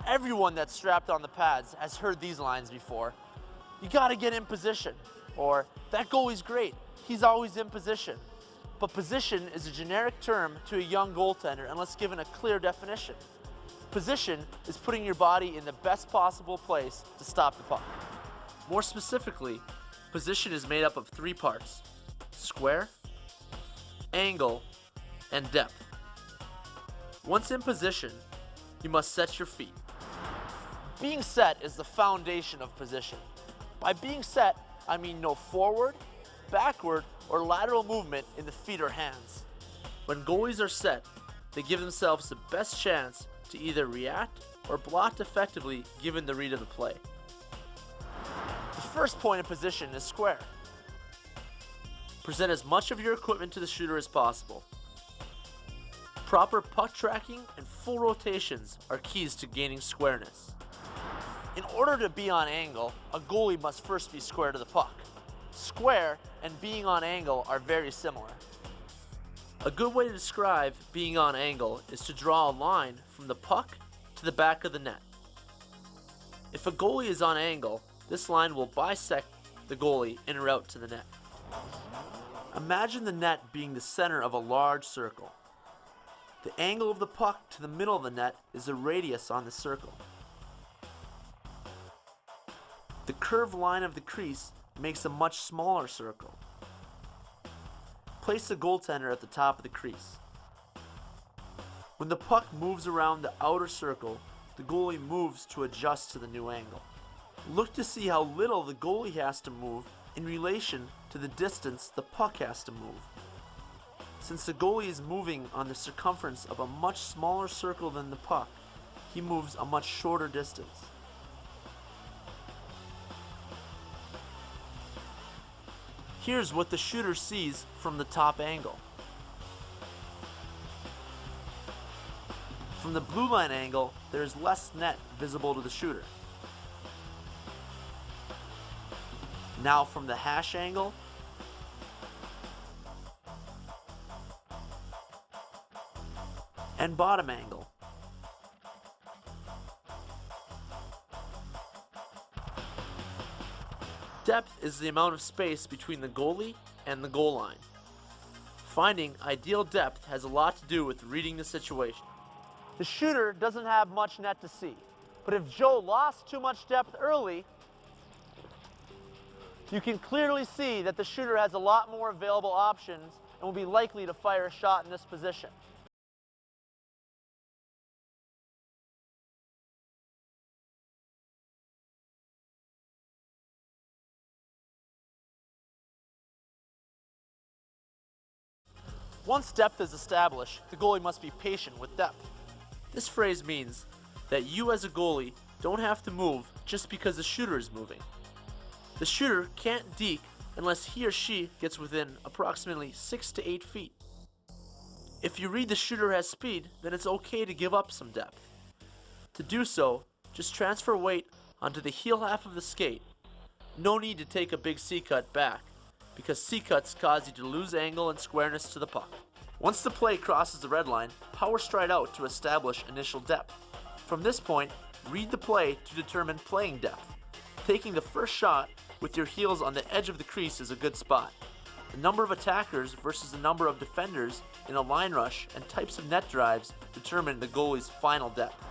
Everyone that's strapped on the pads has heard these lines before. You gotta get in position. Or, that goalie's great, he's always in position. But position is a generic term to a young goaltender unless given a clear definition. Position is putting your body in the best possible place to stop the puck. More specifically, position is made up of 3 parts: square, angle, and depth. Once in position, you must set your feet. Being set is the foundation of position. By being set, I mean no forward, backward, or lateral movement in the feet or hands. When goalies are set, they give themselves the best chance to either react or block effectively given the read of the play. The first point of position is square. Present as much of your equipment to the shooter as possible. Proper puck tracking and full rotations are keys to gaining squareness. In order to be on angle, a goalie must first be square to the puck. Square and being on angle are very similar. A good way to describe being on angle is to draw a line from the puck to the back of the net. If a goalie is on angle, this line will bisect the goalie en route to the net. Imagine the net being the center of a large circle. The angle of the puck to the middle of the net is the radius on the circle. The curved line of the crease makes a much smaller circle. Place the goaltender at the top of the crease. When the puck moves around the outer circle, the goalie moves to adjust to the new angle. Look to see how little the goalie has to move in relation to the distance the puck has to move. Since the goalie is moving on the circumference of a much smaller circle than the puck, he moves a much shorter distance. Here's what the shooter sees from the top angle. From the blue line angle, there is less net visible to the shooter. Now from the hash angle, and bottom angle. Depth is the amount of space between the goalie and the goal line. Finding ideal depth has a lot to do with reading the situation. The shooter doesn't have much net to see, but if Joe lost too much depth early, you can clearly see that the shooter has a lot more available options and will be likely to fire a shot in this position. Once depth is established, the goalie must be patient with depth. This phrase means that you as a goalie don't have to move just because the shooter is moving. The shooter can't deke unless he or she gets within approximately 6 to 8 feet. If you read the shooter has speed, then it's okay to give up some depth. To do so, just transfer weight onto the heel half of the skate. No need to take a big C-cut back, because C-cuts cause you to lose angle and squareness to the puck. Once the play crosses the red line, power stride out to establish initial depth. From this point, read the play to determine playing depth. Taking the first shot with your heels on the edge of the crease is a good spot. The number of attackers versus the number of defenders in a line rush and types of net drives determine the goalie's final depth.